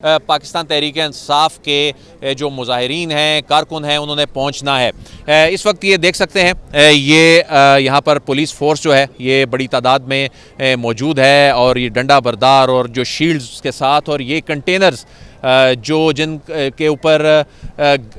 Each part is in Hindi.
पाकिस्तान तहरीक-ए-इंसाफ के जो मुजाहिरीन हैं, कारकुन हैं, उन्होंने पहुंचना है। इस वक्त ये देख सकते हैं, ये यहाँ पर पुलिस फोर्स जो है ये बड़ी तादाद में मौजूद है और ये डंडा बरदार और जो शील्ड्स के साथ और ये कंटेनर्स जो जिन के ऊपर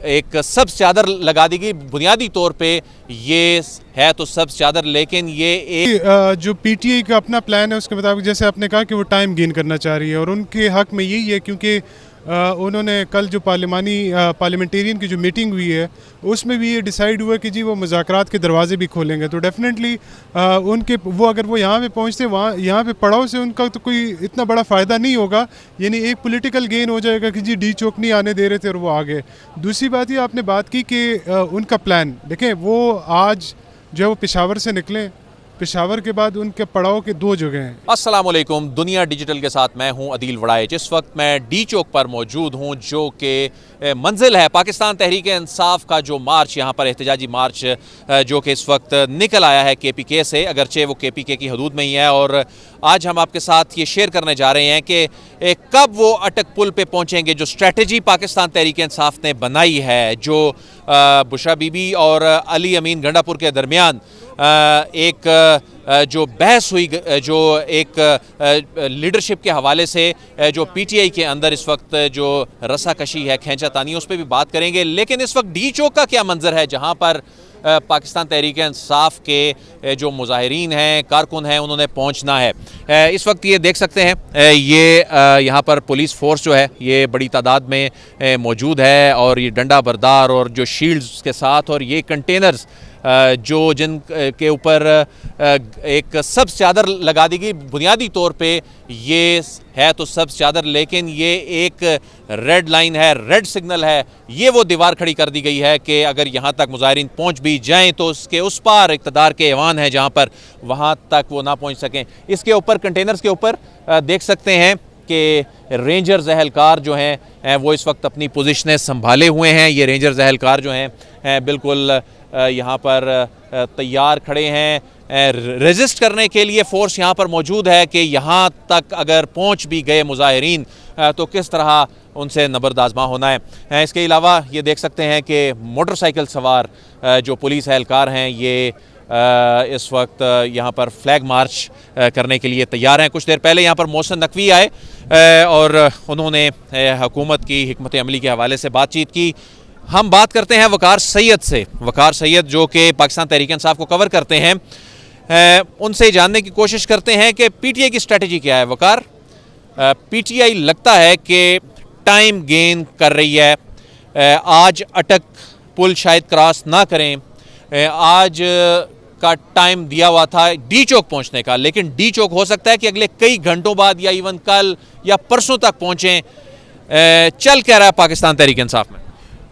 एक सब्ज़ चादर लगा दी गई। बुनियादी तौर पे ये है तो सब्ज़ चादर, लेकिन ये एक जो पीटीआई का अपना प्लान है उसके मुताबिक, जैसे आपने कहा कि वो टाइम गेन करना चाह रही है और उनके हक में यही है, क्योंकि उन्होंने कल जो पार्लियामेंटेरियन की जो मीटिंग हुई है उसमें भी ये डिसाइड हुआ कि जी वो मुज़ाकरात के दरवाजे भी खोलेंगे। तो डेफिनेटली उनके अगर वो यहाँ पे पहुँचते, वहाँ यहाँ पे पड़ाव से उनका तो कोई इतना बड़ा फ़ायदा नहीं होगा, यानी एक पॉलिटिकल गेन हो जाएगा कि जी डी चौक नहीं आने दे रहे थे और वो आ गए। दूसरी बात ये आपने बात की कि उनका प्लान देखें, वो आज जो है वो पेशावर से निकले, पेशावर के बाद उनके पड़ाव के दो जगह हैं। अस्सलाम वालेकुम, दुनिया डिजिटल के साथ मैं हूं अदील वड़ाइच। इस वक्त मैं डी चौक पर मौजूद हूं, जो कि मंजिल है पाकिस्तान तहरीक-ए-इंसाफ का जो मार्च, यहाँ पर एहतजाजी मार्च जो कि इस वक्त निकल आया है KPK से, अगरचे वो KPK की हदूद में ही है। और आज हम आपके साथ ये शेयर करने जा रहे हैं कि कब वो अटक पुल पे पहुँचेंगे। जो स्ट्रेटजी पाकिस्तान तहरीक-ए-इंसाफ ने बनाई है, जो बुशरा बीबी और अली अमीन गंडापुर के दरमियान एक जो बहस हुई, जो एक लीडरशिप के हवाले से जो PTI के अंदर इस वक्त जो रस्साकशी है, खींचातानी, उस पर भी बात करेंगे। लेकिन इस वक्त डी चौक का क्या मंजर है, जहां पर पाकिस्तान तहरीक-ए-इंसाफ के जो मुजाहिरीन हैं, कारकुन हैं, उन्होंने पहुंचना है। इस वक्त ये देख सकते हैं, ये यहाँ पर पुलिस फोर्स जो है ये बड़ी तादाद में मौजूद है और ये डंडा बरदार और जो शील्ड्स के साथ और ये कंटेनर्स जो जिन के ऊपर एक सब्ज़ चादर लगा दी गई। बुनियादी तौर पे ये है तो सब्ज़ चादर, लेकिन ये एक रेड लाइन है, रेड सिग्नल है। ये वो दीवार खड़ी कर दी गई है कि अगर यहाँ तक मुजाहिरीन पहुँच भी जाएं तो उसके उस पार इक़्तिदार के ऐवान है, जहाँ पर वहाँ तक वो ना पहुँच सकें। इसके ऊपर कंटेनर्स के ऊपर देख सकते हैं कि रेंजर्स एहलकार जो हैं वो इस वक्त अपनी पोजीशनें संभाले हुए हैं। ये रेंजर्स एहलकार जो हैं बिल्कुल यहाँ पर तैयार खड़े हैं, रेजिस्ट करने के लिए फोर्स यहाँ पर मौजूद है कि यहाँ तक अगर पहुँच भी गए मुजाहिरीन तो किस तरह उनसे नबरदाज़मा होना है। इसके अलावा ये देख सकते हैं कि मोटरसाइकिल सवार जो पुलिस एहलकार हैं ये इस वक्त यहाँ पर फ्लैग मार्च करने के लिए तैयार हैं। कुछ देर पहले यहाँ पर मोहसिन नकवी आए और उन्होंने हुकूमत की हिकमत अमली के हवाले से बातचीत की। हम बात करते हैं वकार सैयद से। वकार सैयद जो कि पाकिस्तान तहरीक-ए-इंसाफ को कवर करते हैं, उनसे जानने की कोशिश करते हैं कि PTI की स्ट्रेटजी क्या है। वकार, PTI लगता है कि टाइम गेन कर रही है। आज अटक पुल शायद क्रॉस ना करें, आज का टाइम दिया हुआ था डी चौक पहुंचने का, लेकिन डी चौक हो सकता है कि अगले कई घंटों बाद या इवन कल या परसों तक पहुंचें। चल क्या रहा है पाकिस्तान तहरीक-ए-इंसाफ में?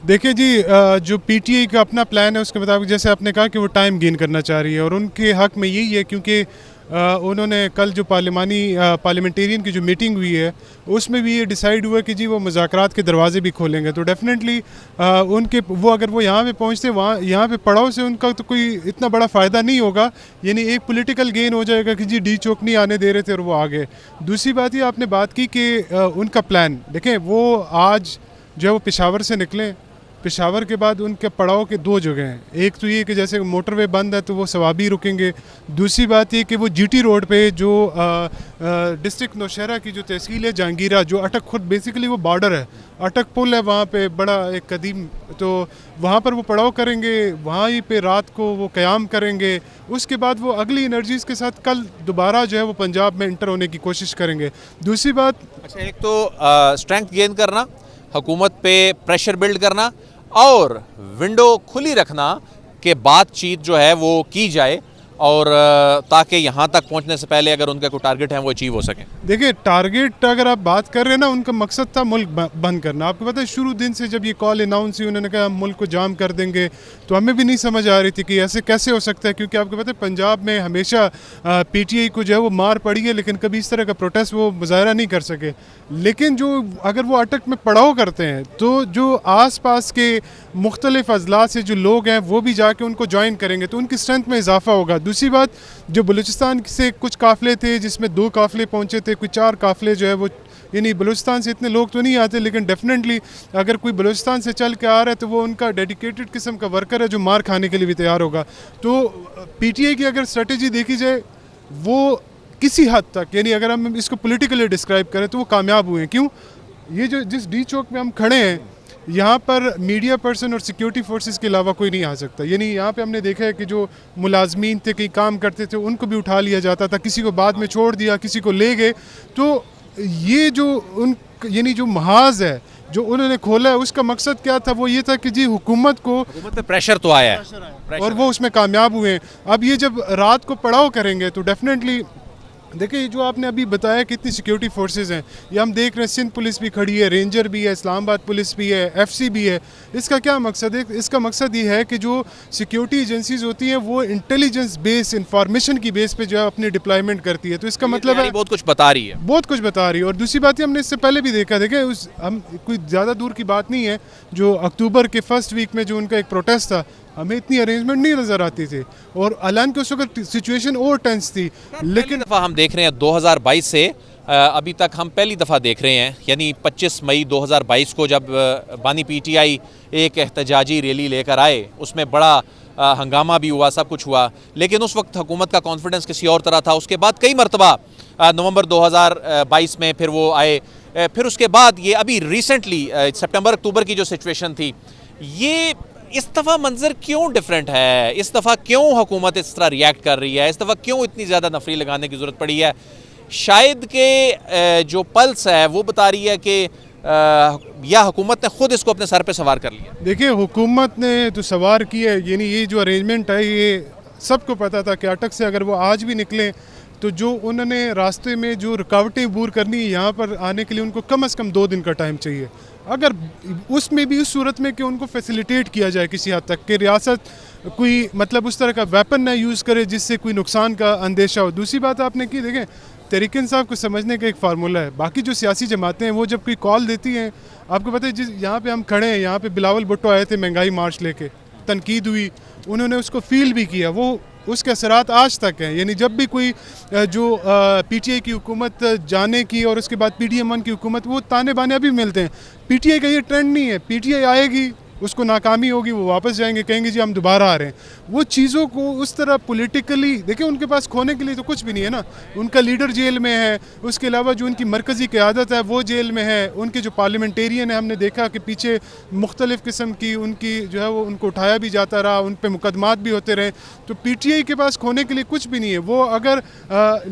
देखिए जी, जो PTI का अपना प्लान है उसके मुताबिक, जैसे आपने कहा कि वो टाइम गेन करना चाह रही है और उनके हक में यही है, क्योंकि उन्होंने कल जो पार्लियामेंटेरियन की जो मीटिंग हुई है उसमें भी ये डिसाइड हुआ कि जी वो मुज़ाकरात के दरवाजे भी खोलेंगे। तो डेफिनेटली अगर वो यहाँ पे पहुँचते, वहाँ यहाँ पे पड़ाव से उनका तो कोई इतना बड़ा फ़ायदा नहीं होगा, यानी एक पॉलिटिकल गेन हो जाएगा कि जी डी चौक नहीं आने दे रहे थे और वो आ गए। दूसरी बात ये आपने बात की कि उनका प्लान देखें, वो आज जो है वो पेशावर से निकले, पेशावर के बाद उनके पड़ाव के दो जगह हैं। एक तो ये कि जैसे मोटरवे बंद है तो वो सवाबी रुकेंगे। दूसरी बात ये कि वो GT रोड पे जो डिस्ट्रिक्ट नौशहरा की जो तहसील है जहांगीरा, जो अटक खुद बेसिकली वो बॉर्डर है, अटक पुल है वहाँ पे बड़ा एक कदीम, तो वहाँ पर वो पड़ाव करेंगे, वहाँ पे रात को वो क़याम करेंगे। उसके बाद वो अगली एनर्जीज़ के साथ कल दोबारा जो है वो पंजाब में इंटर होने की कोशिश करेंगे। दूसरी बात, अच्छा, एक तो स्ट्रेंथ गेन करना, हुकूमत पे प्रेशर बिल्ड करना और विंडो खुली रखना कि बातचीत जो है वो की जाए और ताकि यहाँ तक पहुँचने से पहले अगर उनका कोई टारगेट है वो अचीव हो सके। देखिए, टारगेट अगर आप बात कर रहे हैं ना, उनका मकसद था मुल्क बंद करना। आपको पता है शुरू दिन से जब ये कॉल अनाउंस हुई, उन्होंने कहा हम मुल्क को जाम कर देंगे, तो हमें भी नहीं समझ आ रही थी कि ऐसे कैसे हो सकता है, क्योंकि आपको पता है पंजाब में हमेशा PTI को जो है वो मार पड़ी है, लेकिन कभी इस तरह का प्रोटेस्ट वो मुजाहरा नहीं कर सके। लेकिन जो अगर वो अटक में पड़ाव करते हैं तो जो आस पास के मुख्तलिफ अजला से जो लोग हैं वो भी जाके उनको ज्वाइन करेंगे, तो उनकी स्ट्रेंथ में इजाफा होगा। दूसरी बात, जो बलूचिस्तान से कुछ काफ़िले थे जिसमें 2 काफ़िले पहुँचे थे, कुछ 4 काफ़िले जो है वो यानी बलूचिस्तान से इतने लोग तो नहीं आते, लेकिन डेफिनेटली अगर कोई बलूचिस्तान से चल के आ रहा है तो वो उनका डेडिकेटेड किस्म का वर्कर है जो मार खाने के लिए भी तैयार होगा। तो पीटीआई की अगर स्ट्रेटजी देखी जाए वो किसी हद तक, यानी अगर हम इसको पॉलिटिकली डिस्क्राइब करें तो वो कामयाब हुए हैं। क्यों? ये जो जिस डी चौक में हम खड़े हैं यहाँ पर मीडिया पर्सन और सिक्योरिटी फोर्सेस के अलावा कोई नहीं आ सकता। यानी यहाँ पे हमने देखा है कि जो मुलाजमीन थे, कहीं काम करते थे, उनको भी उठा लिया जाता था, किसी को बाद में छोड़ दिया, किसी को ले गए। तो ये जो यानी जो महाज है जो उन्होंने खोला है उसका मकसद क्या था? वो ये था कि जी हुकूमत पे प्रेशर तो आया है और वो उसमें कामयाब हुए। अब ये जब रात को पड़ाव करेंगे तो डेफिनेटली देखिए, जो आपने अभी बताया कितनी सिक्योरिटी फोर्सेस हैं, ये हम देख रहे हैं, सिंध पुलिस भी खड़ी है, रेंजर भी है, इस्लामाबाद पुलिस भी है, एफसी भी है। इसका क्या मकसद है? इसका मकसद ये है कि जो सिक्योरिटी एजेंसीज होती हैं वो इंटेलिजेंस बेस, इंफॉर्मेशन की बेस पे जो है अपनी डिप्लॉयमेंट करती है। तो इसका मतलब है बहुत कुछ बता रही है, बहुत कुछ बता रही है। और दूसरी बात हमने इससे पहले भी देखा, देखें हम कोई ज़्यादा दूर की बात नहीं है, जो अक्टूबर के फर्स्ट वीक में जो उनका एक प्रोटेस्ट था, हमें इतनी अरेंजमेंट नहीं नज़र आती थी और अलान के उस वक्त सिचुएशन और टेंस थी। लेकिन दफ़ा हम देख रहे हैं 2022 से अभी तक हम पहली दफ़ा देख रहे हैं, यानी 25 मई 2022 को जब बानी पीटीआई एक एहतजाजी रैली लेकर आए, उसमें बड़ा हंगामा भी हुआ, सब कुछ हुआ, लेकिन उस वक्त हुकूमत का कॉन्फिडेंस किसी और तरह था। उसके बाद कई मरतबा नवंबर 2022 में फिर वो आए, फिर उसके बाद ये अभी रिसेंटली सितंबर अक्टूबर की जो सिचुएशन थी, ये इस दफ़ा मंजर क्यों डिफरेंट है? इस दफ़ा क्यों हुकूमत इस तरह रिएक्ट कर रही है? इस दफ़ा क्यों इतनी ज़्यादा नफरी लगाने की ज़रूरत पड़ी है? शायद के जो पल्स है वो बता रही है कि या हुकूमत ने खुद इसको अपने सर पे सवार कर लिया। देखिए, हुकूमत ने तो सवार की है, यानी ये जो अरेंजमेंट है ये सबको पता था कि अटक से अगर वो आज भी निकले तो जो उन्होंने रास्ते में जो रुकावटें दूर करनी है यहाँ पर आने के लिए उनको कम से कम 2 दिन का टाइम चाहिए। अगर उसमें भी उस सूरत में कि उनको फैसिलिटेट किया जाए किसी हद तक कि रियासत कोई मतलब उस तरह का वेपन ना यूज़ करे जिससे कोई नुकसान का अंदेशा हो। दूसरी बात आपने की, देखें तहरीक इंसाफ को समझने का एक फार्मूला है। बाकी जो सियासी जमातें हैं वो जब कोई कॉल देती हैं, आपको पता है जिस यहाँ पे हम खड़े हैं, यहाँ पे बिलावल भुट्टो आए थे महंगाई मार्च लेके, तनकीद हुई, उन्होंने उसको फील भी किया, वो उसके असरात आज तक हैं। यानी जब भी कोई जो पीटीआई की हुकूमत जाने की और उसके बाद पीडीएम-1 की हुकूमत, वो ताने बाने अभी मिलते हैं। पीटीआई का ये ट्रेंड नहीं है, पीटीआई आएगी, उसको नाकामी होगी, वो वापस जाएंगे, कहेंगे जी हम दोबारा आ रहे हैं। वो चीज़ों को उस तरह पॉलिटिकली, देखिए उनके पास खोने के लिए तो कुछ भी नहीं है ना। उनका लीडर जेल में है, उसके अलावा जो उनकी मरकज़ी क़यादत है वो जेल में है, उनके जो पार्लियामेंटेरियन है हमने देखा कि पीछे मुख्तलिफ़ किस्म की उनकी जो है वो उनको उठाया भी जाता रहा, उन पर मुकदमात भी होते रहे। तो पीटीआई के पास खोने के लिए कुछ भी नहीं है। वो अगर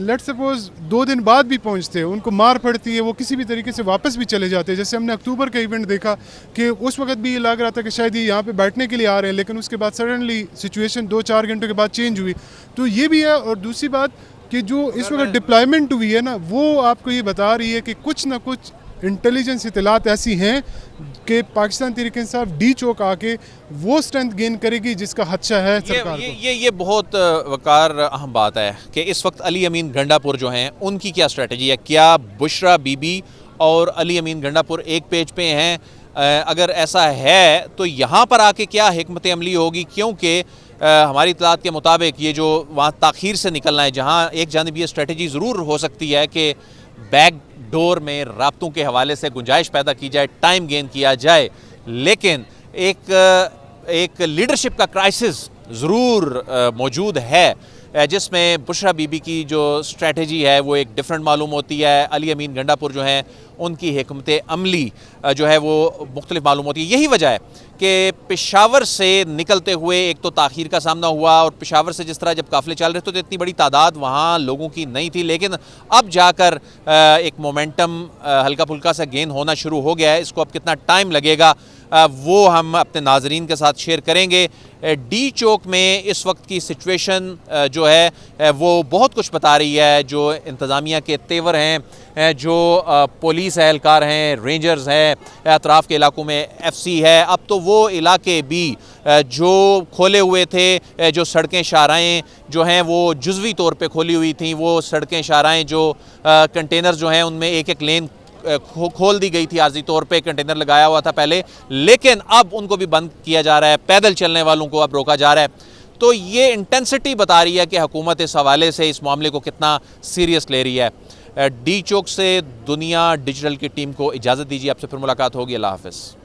लेट सपोज 2 दिन बाद भी पहुँचते, उनको मार पड़ती है, वो किसी भी तरीके से वापस भी चले जाते। जैसे हमने अक्टूबर का इवेंट देखा कि उस वक्त भी ये लग रहा था कि शायद ये यहाँ पे बैठने के लिए आ रहे हैं, लेकिन उसके बाद सडनली सिचुएशन 2-4 घंटों के बाद चेंज हुई। तो ये भी है। और दूसरी बात कि जो इस वक्त डिप्लॉयमेंट हुई है ना, वो आपको ये बता रही है कि कुछ ना कुछ इंटेलिजेंस इतलात ऐसी हैं कि पाकिस्तान तहरीक इंसाफ डी चौक आके वो स्ट्रेंथ गेन करेगी जिसका खदशा है सरकार को। ये बहुत वकार अहम बात है कि इस वक्त अली अमीन गंडापुर जो हैं उनकी क्या स्ट्रेटजी है? क्या बुशरा बीबी और अली अमीन गंडापुर एक पेज पे हैं? अगर ऐसा है तो यहाँ पर आके क्या हिकमत अमली होगी? क्योंकि हमारी इतलात के मुताबिक ये जो वहाँ ताख़ीर से निकलना है, जहाँ एक जानिब ये स्ट्रेटजी ज़रूर हो सकती है कि बैक डोर में राब्तों के हवाले से गुंजाइश पैदा की जाए, टाइम गेन किया जाए, लेकिन एक लीडरशिप का क्राइसिस ज़रूर मौजूद है जिसमें बुशरा बीबी की जो स्ट्रेटजी है वो एक डिफरेंट मालूम होती है। अली अमीन गंडापुर जो हैं उनकी हिकमत अमली जो है वो मुख्तलिफ मालूम होती है। यही वजह है कि पेशावर से निकलते हुए एक तो ताख़ीर का सामना हुआ, और पेशावर से जिस तरह जब काफ़िले चल रहे थे तो इतनी बड़ी तादाद वहाँ लोगों की नहीं थी, लेकिन अब जाकर एक मोमेंटम हल्का फुल्का सा गेन होना शुरू हो गया है। इसको अब कितना टाइम लगेगा वो हम अपने नाजरीन के साथ शेयर करेंगे। डी चौक में इस वक्त की सिचुएशन जो है वो बहुत कुछ बता रही है। जो इंतज़ामिया के तेवर हैं, जो पुलिस एहलकार हैं, रेंजर्स हैं, अतराफ़ के इलाकों में एफसी है, अब तो वो इलाके भी जो खोले हुए थे, जो सड़कें शाहराएँ जो हैं वो जुज़वी तौर पे खोली हुई थी, वो सड़कें शाहराएँ जो कंटेनर जो हैं उनमें एक एक लेन खोल दी गई थी, आर्जी तौर पे कंटेनर लगाया हुआ था पहले, लेकिन अब उनको भी बंद किया जा रहा है। पैदल चलने वालों को अब रोका जा रहा है। तो ये इंटेंसिटी बता रही है कि हुकूमत इस हवाले से इस मामले को कितना सीरियस ले रही है। डी चौक से दुनिया डिजिटल की टीम को इजाज़त दीजिए। आपसे फिर मुलाकात होगी। अल्लाह हाफ़िज़।